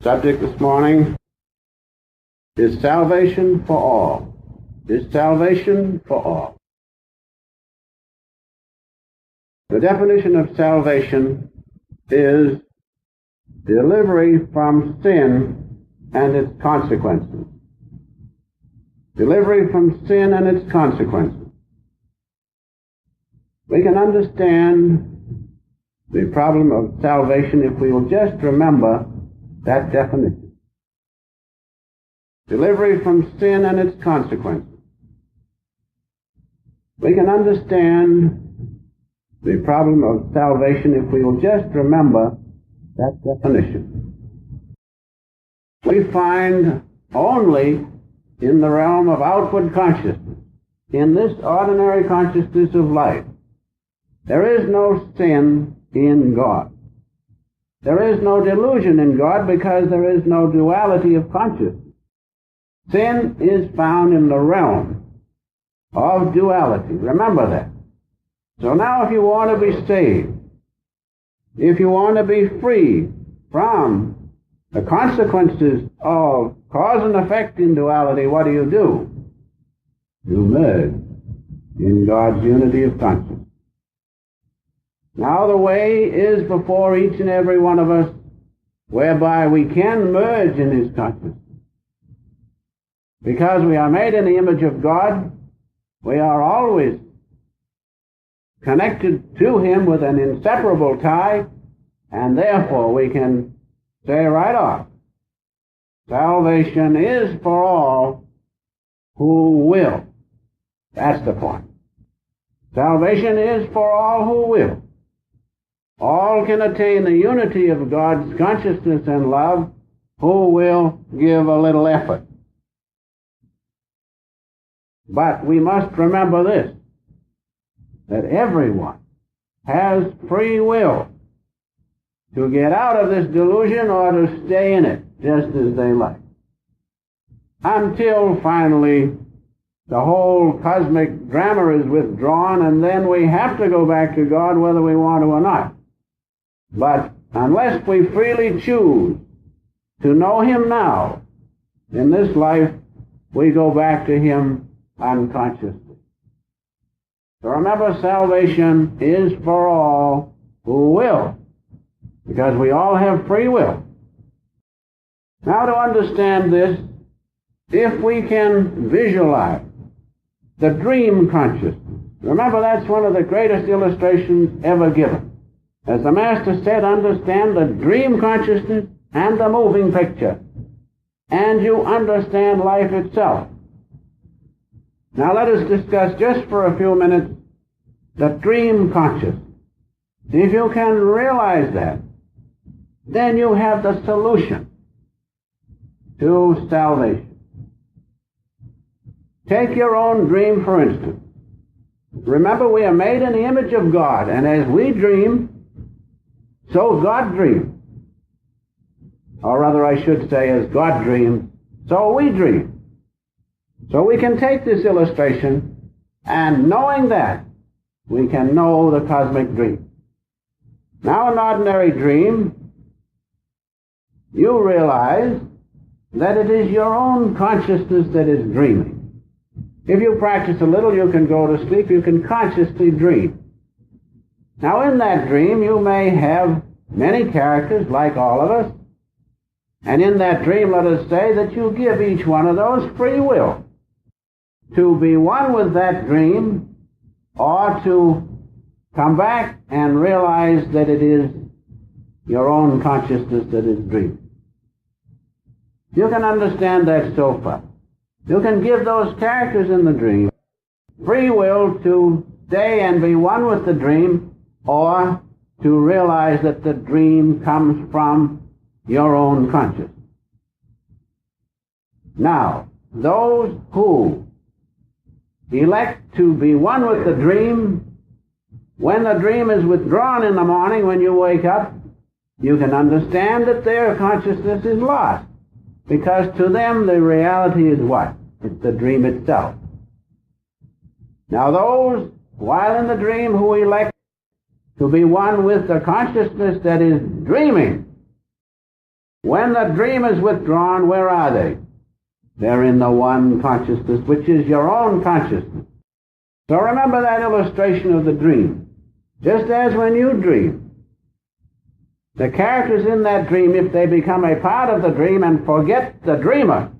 Subject this morning is salvation for all. Is salvation for all. The definition of salvation is delivery from sin and its consequences. Delivery from sin and its consequences. We can understand the problem of salvation if we will just remember that definition. Delivery from sin and its consequences. We can understand the problem of salvation if we will just remember that definition. We find only in the realm of outward consciousness, in this ordinary consciousness of life, there is no sin in God. There is no delusion in God because there is no duality of consciousness. Sin is found in the realm of duality. Remember that. So now if you want to be saved, if you want to be free from the consequences of cause and effect in duality, what do? You merge in God's unity of consciousness. Now the way is before each and every one of us whereby we can merge in His consciousness. Because we are made in the image of God, we are always connected to Him with an inseparable tie, and therefore we can say right off, salvation is for all who will. That's the point. Salvation is for all who will. All can attain the unity of God's consciousness and love who will give a little effort. But we must remember this, that everyone has free will to get out of this delusion or to stay in it just as they like. Until finally the whole cosmic drama is withdrawn, and then we have to go back to God whether we want to or not. But unless we freely choose to know Him now, in this life, we go back to Him unconsciously. So remember, salvation is for all who will, because we all have free will. Now to understand this, if we can visualize the dream consciousness, remember that's one of the greatest illustrations ever given. As the Master said, understand the dream consciousness and the moving picture, and you understand life itself. Now let us discuss just for a few minutes the dream consciousness. If you can realize that, then you have the solution to salvation. Take your own dream, for instance. Remember, we are made in the image of God, and as we dream, so God dreams. Or rather, I should say, as God dreams, so we dream. So we can take this illustration, and knowing that, we can know the cosmic dream. Now, an ordinary dream, you realize that it is your own consciousness that is dreaming. If you practice a little, you can go to sleep, you can consciously dream. Now, in that dream, you may have many characters, like all of us, and in that dream, let us say that you give each one of those free will to be one with that dream, or to come back and realize that it is your own consciousness that is dreaming. You can understand that so far. You can give those characters in the dream free will to stay and be one with the dream, or to realize that the dream comes from your own consciousness. Now, those who elect to be one with the dream, when the dream is withdrawn in the morning, when you wake up, you can understand that their consciousness is lost, because to them the reality is what? It's the dream itself. Now those, while in the dream, who elect to be one with the consciousness that is dreaming, When the dream is withdrawn, where are they? They're in the one consciousness, which is your own consciousness. So remember that illustration of the dream. Just as when you dream, the characters in that dream, if they become a part of the dream and forget the dreamer,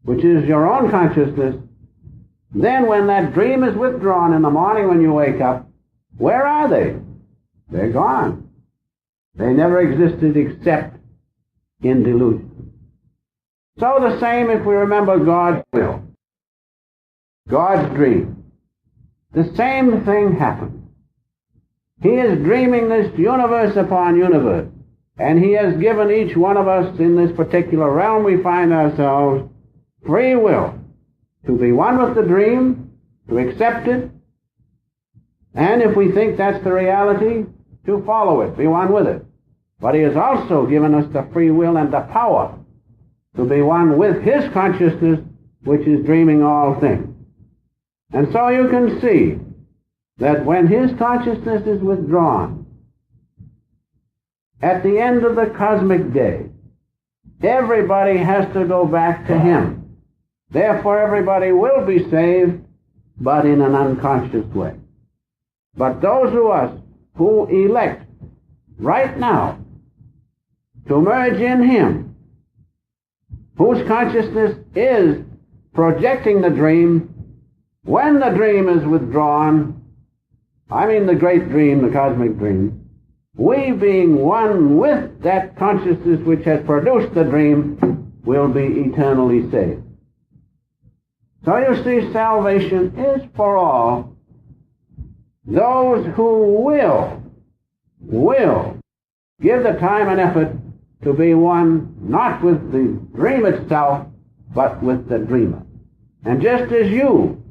which is your own consciousness, then when that dream is withdrawn in the morning when you wake up, where are they? They're gone. They never existed except in delusion. So the same if we remember God's will, God's dream. The same thing happens. He is dreaming this universe upon universe, and He has given each one of us in this particular realm we find ourselves free will to be one with the dream, to accept it, and if we think that's the reality, to follow it, be one with it. But He has also given us the free will and the power to be one with His consciousness, which is dreaming all things. And so you can see that when His consciousness is withdrawn, at the end of the cosmic day, everybody has to go back to Him. Therefore, everybody will be saved, but in an unconscious way. But those of us who elect right now to merge in Him, whose consciousness is projecting the dream, when the dream is withdrawn, I mean the great dream, the cosmic dream, we being one with that consciousness which has produced the dream will be eternally saved. So you see, salvation is for all those who will give the time and effort to be one not with the dream itself, but with the dreamer. And just as you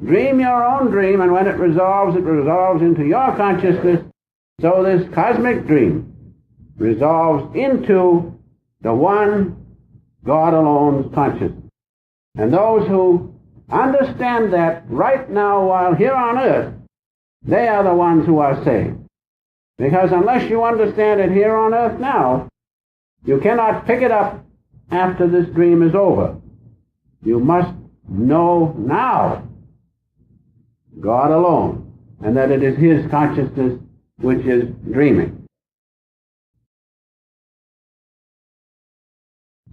dream your own dream, and when it resolves into your consciousness, so this cosmic dream resolves into the one God alone's consciousness. And those who understand that right now while here on earth, they are the ones who are saved. Because unless you understand it here on earth now, you cannot pick it up after this dream is over. You must know now God alone, and that it is His consciousness which is dreaming.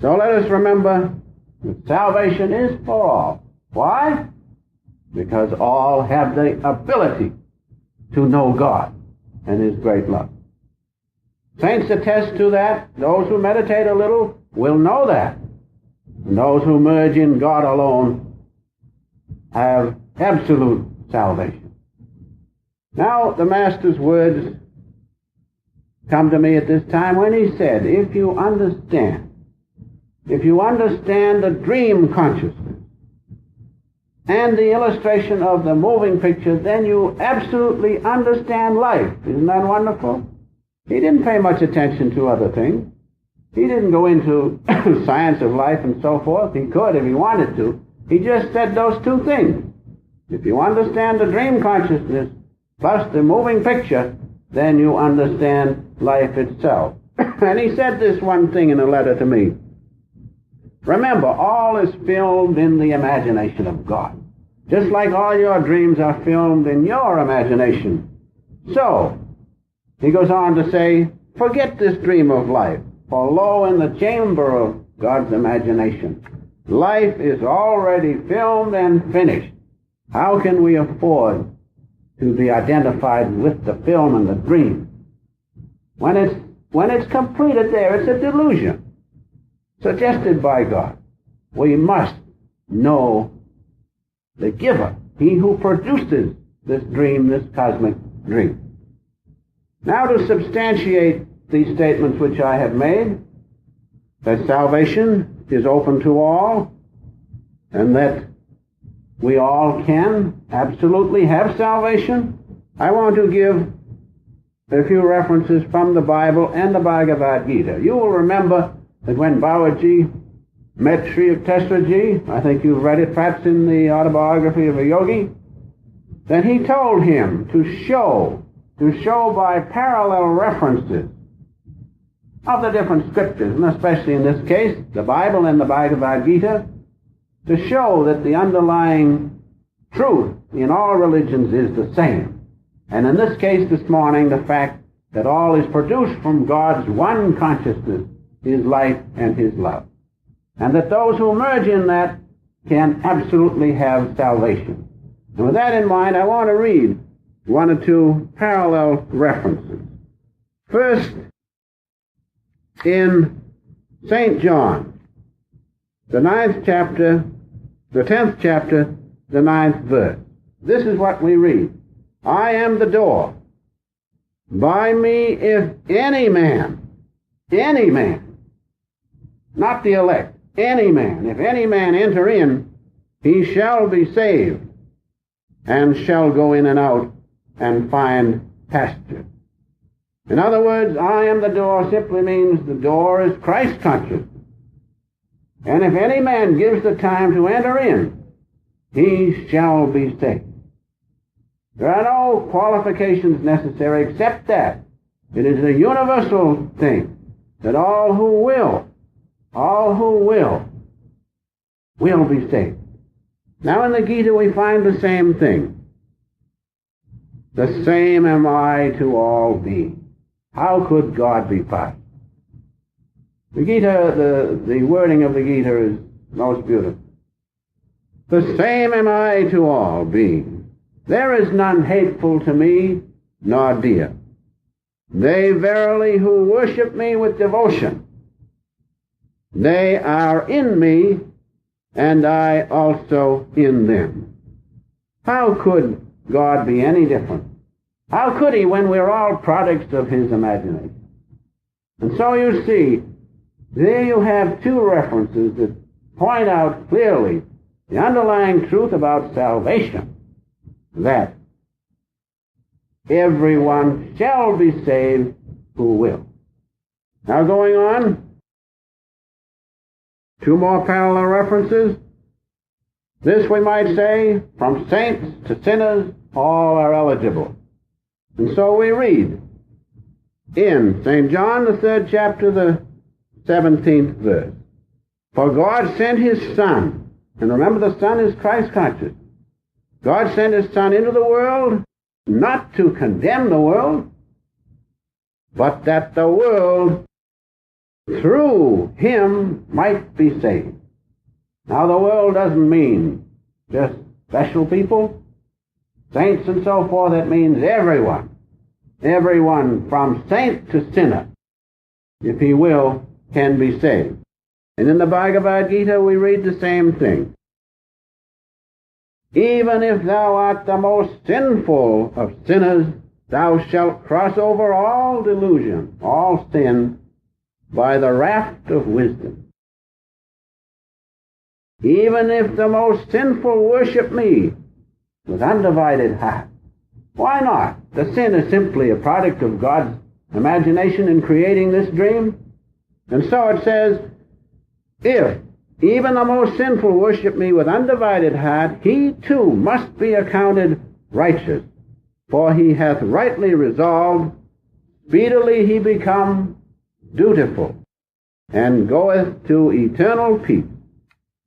So let us remember that salvation is for all. Why? Because all have the ability to know God and His great love. Saints attest to that. Those who meditate a little will know that. And those who merge in God alone have absolute salvation. Now, the Master's words come to me at this time when He said, if you understand the dream consciousness and the illustration of the moving picture, then you absolutely understand life. Isn't that wonderful? He didn't pay much attention to other things. He didn't go into science of life and so forth. He could if he wanted to. He just said those two things. If you understand the dream consciousness plus the moving picture, then you understand life itself. And he said this one thing in a letter to me. Remember, all is filmed in the imagination of God. Just like all your dreams are filmed in your imagination. So, he goes on to say, forget this dream of life, for lo, in the chamber of God's imagination, life is already filmed and finished. How can we afford to be identified with the film and the dream? When it's completed there, it's a delusion suggested by God. We must know the giver, he who produces this dream, this cosmic dream. Now, to substantiate these statements which I have made, that salvation is open to all, and that we all can absolutely have salvation, I want to give a few references from the Bible and the Bhagavad Gita. You will remember that when Babaji met Sri Yukteswarji, I think you've read it perhaps in the Autobiography of a Yogi, that he told him to show by parallel references of the different scriptures, and especially in this case, the Bible and the Bhagavad Gita, to show that the underlying truth in all religions is the same. And in this case this morning, the fact that all is produced from God's one consciousness, His life and His love. And that those who merge in that can absolutely have salvation. And with that in mind, I want to read one or two parallel references. First, in St. John, the 9th chapter, the 10th chapter, the 9th verse. This is what we read. I am the door. By me, if any man, not the elect, any man, if any man enter in, he shall be saved, and shall go in and out and find pasture. In other words, I am the door simply means the door is Christ conscious. And if any man gives the time to enter in, he shall be saved. There are no qualifications necessary except that it is a universal thing that all who will be saved. Now in the Gita we find the same thing. The same am I to all beings. How could God be possible? The Gita, the wording of the Gita is most beautiful. The same am I to all beings. There is none hateful to me, nor dear. They verily who worship me with devotion, they are in me, and I also in them. How could God be any different? How could He when we're all products of His imagination? And so you see, there you have two references that point out clearly the underlying truth about salvation, that everyone shall be saved who will. Now going on, two more parallel references. This we might say, from saints to sinners, all are eligible. And so we read in St. John, the 3rd chapter, the 17th verse. For God sent His Son, and remember the Son is Christ conscious. God sent His Son into the world, not to condemn the world, but that the world through Him might be saved. Now the world doesn't mean just special people, saints and so forth. It means everyone. Everyone from saint to sinner, if he will, can be saved. And in the Bhagavad Gita we read the same thing. Even if thou art the most sinful of sinners, thou shalt cross over all delusion, all sin, by the raft of wisdom. Even if the most sinful worship me with undivided heart. Why not? The sin is simply a product of God's imagination in creating this dream. And so it says, if even the most sinful worship me with undivided heart, he too must be accounted righteous, for he hath rightly resolved, speedily he become dutiful, and goeth to eternal peace.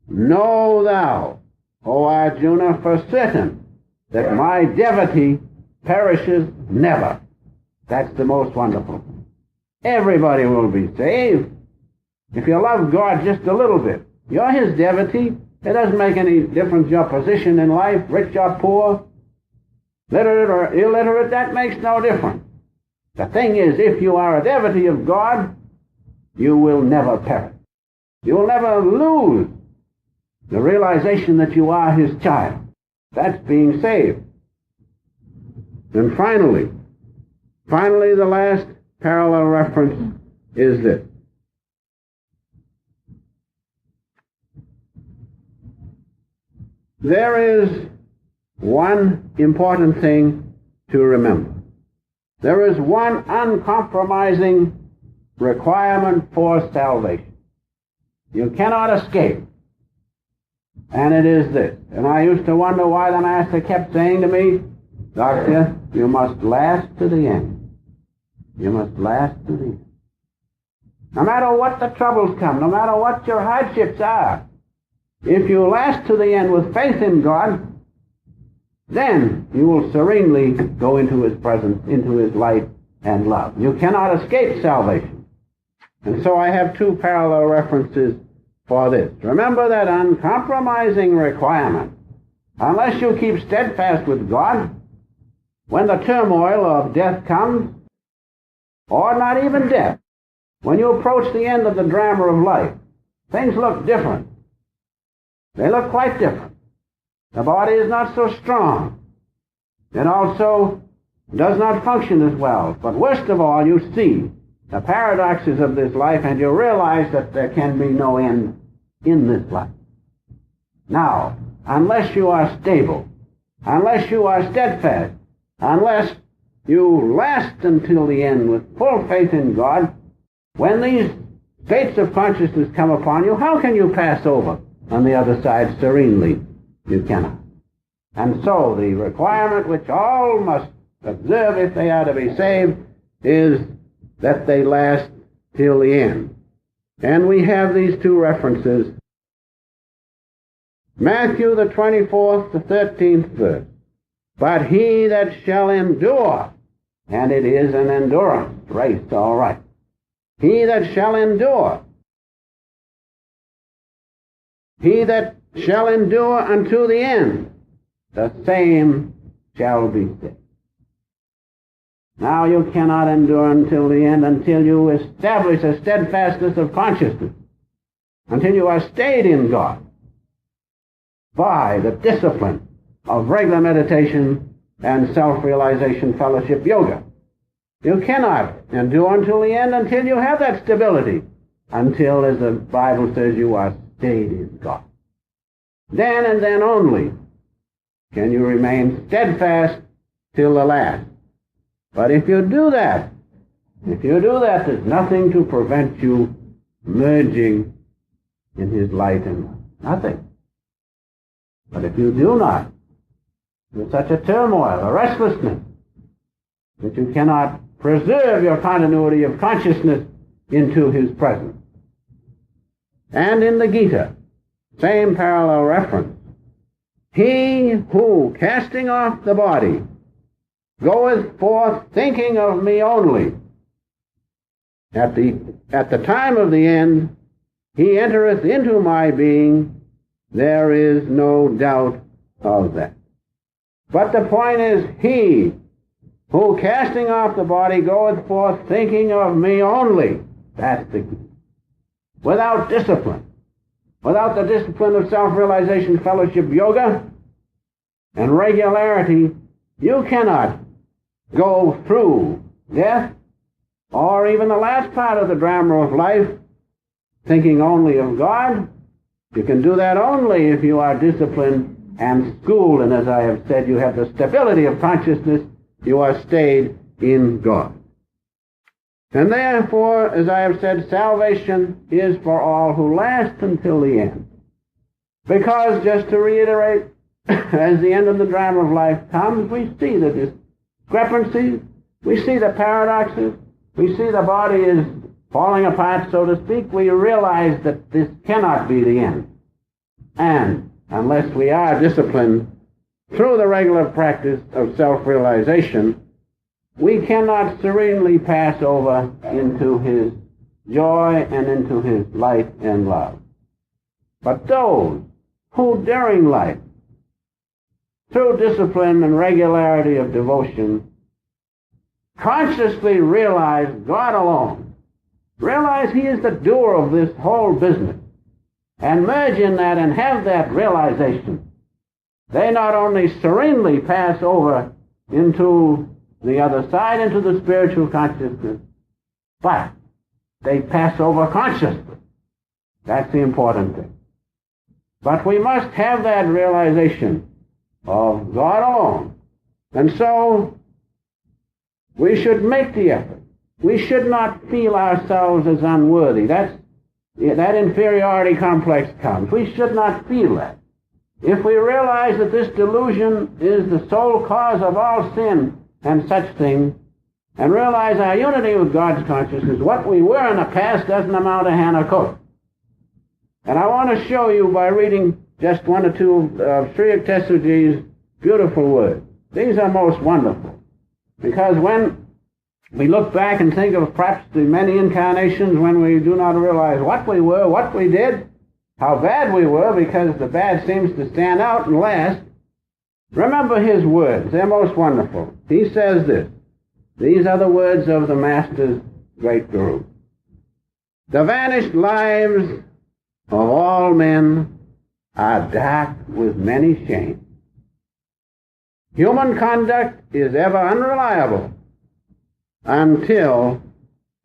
Know thou, O Arjuna, for certain, that my devotee perishes never. That's the most wonderful. Everybody will be saved. If you love God just a little bit, you're His devotee. It doesn't make any difference your position in life, rich or poor, literate or illiterate, that makes no difference. The thing is, if you are a devotee of God, you will never perish. You will never lose the realization that you are His child. That's being saved. And finally, the last parallel reference is this. There is one important thing to remember. There is one uncompromising requirement for salvation. You cannot escape. And it is this. And I used to wonder why the Master kept saying to me, Doctor, you must last to the end. You must last to the end. No matter what the troubles come, no matter what your hardships are, if you last to the end with faith in God, then you will serenely go into His presence, into His light and love. You cannot escape salvation. And so I have two parallel references for this. Remember that uncompromising requirement. Unless you keep steadfast with God, when the turmoil of death comes, or not even death, when you approach the end of the drama of life, things look different. They look quite different. The body is not so strong. It also does not function as well. But worst of all, you see the paradoxes of this life, and you realize that there can be no end in this life. Now, unless you are stable, unless you are steadfast, unless you last until the end with full faith in God, when these states of consciousness come upon you, how can you pass over on the other side serenely? You cannot. And so the requirement which all must observe if they are to be saved is that they last till the end. And we have these two references. Matthew the 24th, the 13th verse. But he that shall endure, and it is an endurance race, all right. He that shall endure, he that shall endure unto the end, the same shall be saved. Now you cannot endure until the end until you establish a steadfastness of consciousness, until you are stayed in God by the discipline of regular meditation and self-realization fellowship yoga. You cannot endure until the end until you have that stability, until, as the Bible says, you are stayed in God. Then and then only can you remain steadfast till the last. But if you do that, there's nothing to prevent you merging in His light and love. Nothing. But if you do not, there's such a turmoil, a restlessness, that you cannot preserve your continuity of consciousness into His presence. And in the Gita, same parallel reference, he who, casting off the body, goeth forth thinking of me only, at the time of the end, he entereth into my being. There is no doubt of that. But the point is, he who, casting off the body, goeth forth thinking of me only. That's the key. Without discipline, without the discipline of self-realization fellowship yoga and regularity, you cannot go through death or even the last part of the drama of life thinking only of God. You can do that only if you are disciplined and schooled, and as I have said, you have the stability of consciousness, you are stayed in God. And therefore, as I have said, salvation is for all who last until the end. Because, just to reiterate, as the end of the drama of life comes, we see the discrepancies, we see the paradoxes, we see the body is falling apart, so to speak. We realize that this cannot be the end. And unless we are disciplined through the regular practice of self-realization, we cannot serenely pass over into His joy and into His light and love. But those who during life, through discipline and regularity of devotion, consciously realize God alone, realize He is the doer of this whole business, and merge in that and have that realization, they not only serenely pass over into the other side, into the spiritual consciousness, but they pass over consciously. That's the important thing. But we must have that realization of God alone. And so we should make the effort. We should not feel ourselves as unworthy. That inferiority complex comes. We should not feel that. If we realize that this delusion is the sole cause of all sin and such things, and realize our unity with God's consciousness. What we were in the past doesn't amount to Hannah Cook. And I want to show you by reading just one or two of Sri Yukteswarji's beautiful words. These are most wonderful, because when we look back and think of perhaps the many incarnations when we do not realize what we were, what we did, how bad we were, because the bad seems to stand out and last, remember his words. They're most wonderful. He says this. These are the words of the Master's great Guru. The vanished lives of all men are dark with many shames. Human conduct is ever unreliable until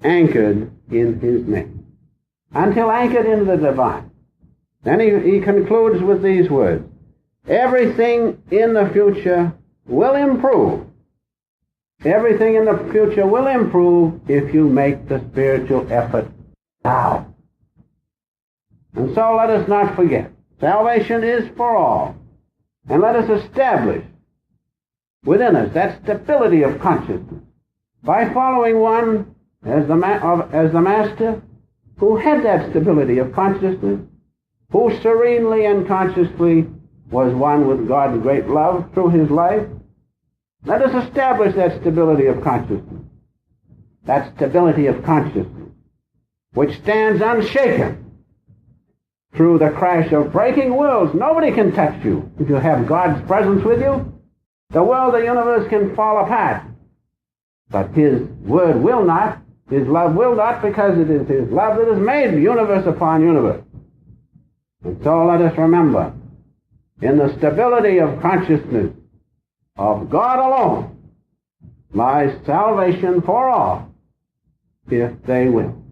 anchored in his name. Until anchored in the divine. Then he concludes with these words. Everything in the future will improve. Everything in the future will improve if you make the spiritual effort now. And so let us not forget, salvation is for all. And let us establish within us that stability of consciousness by following one as the Master who had that stability of consciousness, who serenely and consciously was one with God's great love through his life. Let us establish that stability of consciousness. That stability of consciousness, which stands unshaken through the crash of breaking worlds. Nobody can touch you if you have God's presence with you. The world, the universe can fall apart. But his word will not, his love will not, because it is his love that has made universe upon universe. And so let us remember, in the stability of consciousness of God alone lies salvation for all, if they will.